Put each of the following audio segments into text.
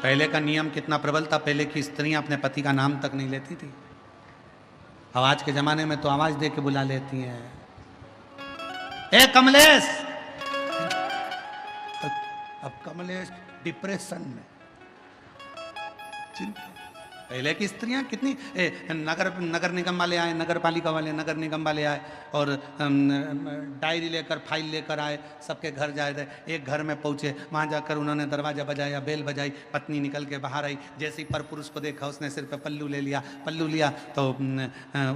पहले का नियम कितना प्रबल था, पहले की स्त्रियां अपने पति का नाम तक नहीं लेती थी। अब आज के जमाने में तो आवाज दे के बुला लेती हैं, ए कमलेश। अब कमलेश डिप्रेशन में, चिंता। पहले की स्त्रियां कितनी नगर निगम वाले आए, नगर पालिका वाले, नगर निगम वाले आए और डायरी लेकर, फाइल लेकर आए, सबके घर जाए थे। एक घर में पहुंचे, वहां जाकर उन्होंने दरवाजा बजाया, बेल बजाई, पत्नी निकल के बाहर आई। जैसे ही पर पुरुष को देखा, उसने सिर पे पल्लू ले लिया, पल्लू लिया तो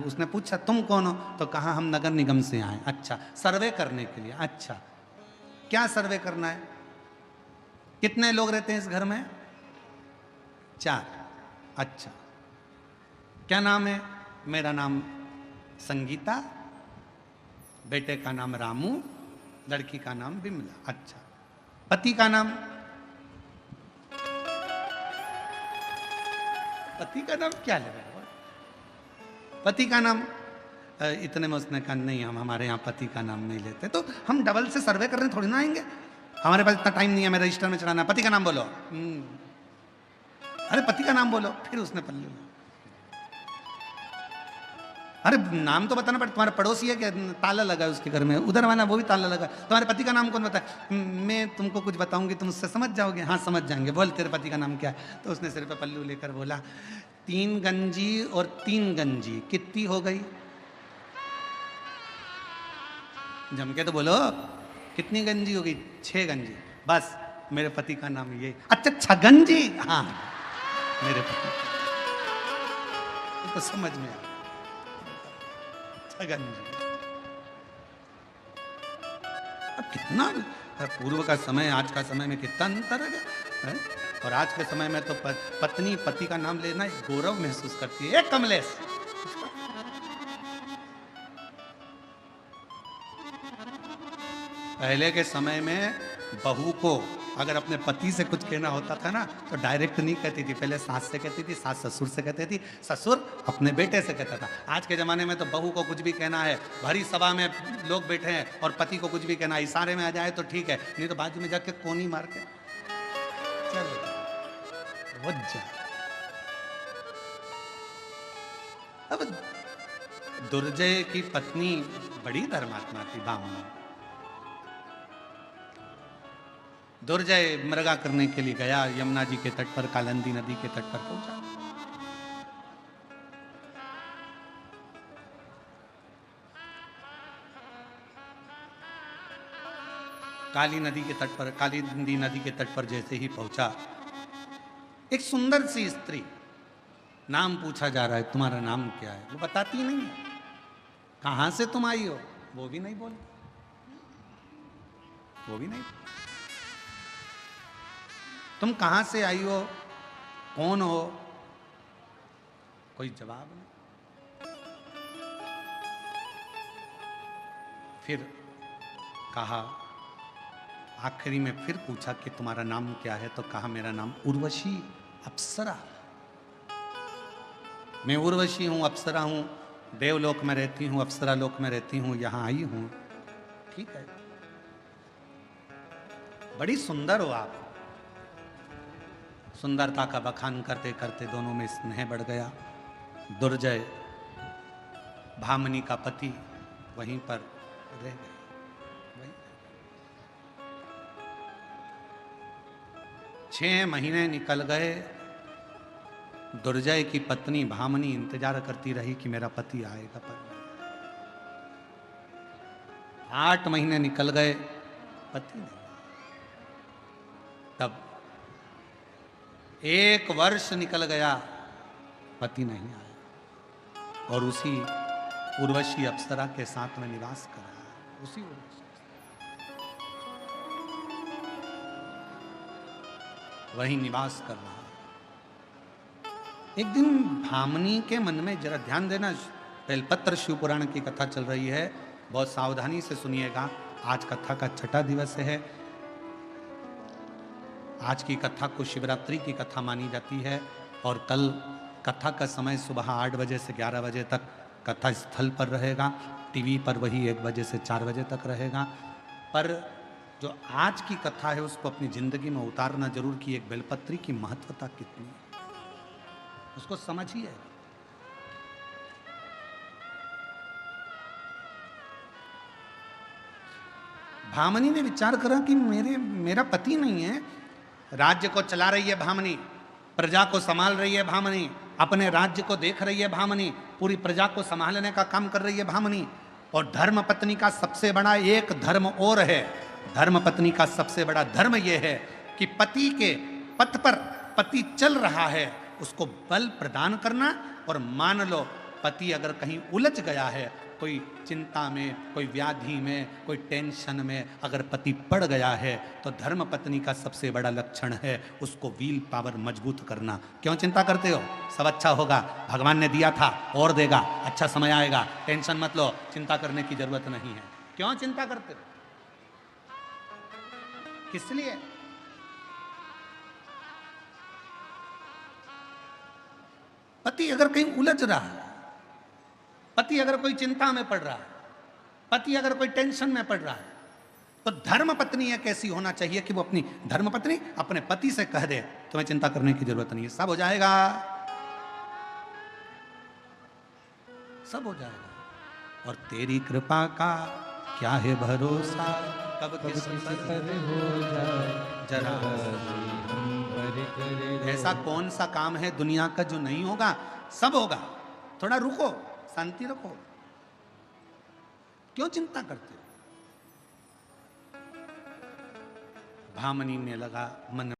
उसने पूछा तुम कौन हो? तो कहा हम नगर निगम से आए। अच्छा, सर्वे करने के लिए? अच्छा, क्या सर्वे करना है? कितने लोग रहते हैं इस घर में? 4। अच्छा, क्या नाम है? मेरा नाम संगीता, बेटे का नाम रामू, लड़की का नाम बिमला। अच्छा, पति का नाम? पति का नाम क्या लगा? पति का नाम? इतने में उसने कहा नहीं, हम हमारे यहाँ पति का नाम नहीं लेते। तो हम डबल से सर्वे करने थोड़ी ना आएंगे, हमारे पास इतना टाइम नहीं है, मैं रजिस्टर में चलाना। पति का नाम बोलो। अरे पति का नाम बोलो। फिर उसने पल्लू, अरे नाम तो बताना पड़ता। तुम्हारा पड़ोसी है क्या? ताला लगा है उसके घर में, उधर वाला वो भी ताला लगा। तुम्हारे पति का नाम कौन बताए? मैं तुमको कुछ बताऊंगी, तुम उससे समझ जाओगे। हाँ समझ जाएंगे। बोल तेरे पति का नाम क्या है? तो उसने सिर पे पल्लू लेकर बोला 3 गंजी और 3 गंजी कितनी हो गई? जम के तो बोलो, कितनी गंजी होगी? 6 गंजी। बस, मेरे पति का नाम ये। अच्छा, छगंजी? हाँ, मेरे पति तो समझ में आ, छगंजी। अब कितना पूर्व का समय, आज का समय में कितना अंतर है। और आज के समय में तो पत्नी पति का नाम लेना एक गौरव महसूस करती है। एक कमलेश, पहले के समय में बहू को अगर अपने पति से कुछ कहना होता था ना, तो डायरेक्ट नहीं कहती थी, पहले सास से कहती थी, सास ससुर से कहती थी, ससुर अपने बेटे से कहता था। आज के ज़माने में तो बहू को कुछ भी कहना है, भरी सभा में लोग बैठे हैं और पति को कुछ भी कहना है, इशारे में आ जाए तो ठीक है, नहीं तो बाजू में जाके कोनी मार के चलो वो जाए। अब दुर्जय की पत्नी बड़ी धर्मात्मा थी, बामन। दुर्जय मृगा करने के लिए गया, यमुना जी के तट पर, कालिंदी नदी के तट पर पहुंचा। कालिंदी नदी के तट पर जैसे ही पहुंचा, एक सुंदर सी स्त्री, नाम पूछा जा रहा है, तुम्हारा नाम क्या है? वो बताती नहीं है। कहां से तुम आई हो? वो भी नहीं बोली, वो भी नहीं। तुम कहां से आई हो, कौन हो? कोई जवाब नहीं। फिर कहा, आखिरी में फिर पूछा कि तुम्हारा नाम क्या है? तो कहा मेरा नाम उर्वशी, अप्सरा। मैं उर्वशी हूं, अप्सरा हूं, देवलोक में रहती हूं, अप्सरा लोक में रहती हूं, यहां आई हूं। ठीक है, बड़ी सुंदर हो आप। सुंदरता का बखान करते करते दोनों में स्नेह बढ़ गया। दुर्जय, भामनी का पति, वहीं पर रह गए। 6 महीने निकल गए। दुर्जय की पत्नी भामनी इंतजार करती रही कि मेरा पति आएगा, पर 8 महीने निकल गए, पति नहीं। तब 1 वर्ष निकल गया, पति नहीं आया, और उसी उर्वशी अप्सरा के साथ में निवास कर रहा है। उसी उर्वशी वही निवास कर रहा है। एक दिन भामनी के मन में, जरा ध्यान देना, बेलपत्र शिव पुराण की कथा चल रही है, बहुत सावधानी से सुनिएगा। आज कथा का 6ठा दिवस है। आज की कथा को शिवरात्रि की कथा मानी जाती है, और कल कथा का समय सुबह 8 बजे से 11 बजे तक कथा स्थल पर रहेगा। टीवी पर वही 1 बजे से 4 बजे तक रहेगा। पर जो आज की कथा है उसको अपनी जिंदगी में उतारना जरूर कि एक बेलपत्री की महत्वता कितनी है, उसको समझिए। भामनी ने विचार करा कि मेरा पति नहीं है, राज्य को चला रही है भामनी, प्रजा को संभाल रही है भामनी, अपने राज्य को देख रही है भामनी, पूरी प्रजा को संभालने का काम कर रही है भामनी। और धर्म पत्नी का सबसे बड़ा एक धर्म और है, धर्म पत्नी का सबसे बड़ा धर्म यह है कि पति के पथ पर पति चल रहा है उसको बल प्रदान करना। और मान लो पति अगर कहीं उलझ गया है, कोई चिंता में, कोई व्याधि में, कोई टेंशन में अगर पति पड़ गया है, तो धर्म पत्नी का सबसे बड़ा लक्षण है उसको व्हील पावर मजबूत करना। क्यों चिंता करते हो, सब अच्छा होगा, भगवान ने दिया था और देगा, अच्छा समय आएगा, टेंशन मत लो, चिंता करने की जरूरत नहीं है। क्यों चिंता करते हो, किस लिए? पति अगर कहीं उलझ रहा है, पति अगर कोई चिंता में पड़ रहा है, पति अगर कोई टेंशन में पड़ रहा है, तो धर्म पत्नी एक ऐसी होना चाहिए कि वो अपनी धर्म पत्नी अपने पति से कह दे तुम्हें चिंता करने की जरूरत नहीं है, सब हो जाएगा, सब हो जाएगा। और तेरी कृपा का क्या है भरोसा, कब किस पर हो जाए जरा। ऐसा कौन सा काम है दुनिया का जो नहीं होगा, सब होगा। थोड़ा रुको, शांति रखो, क्यों चिंता करते हो? भामनी में लगा मन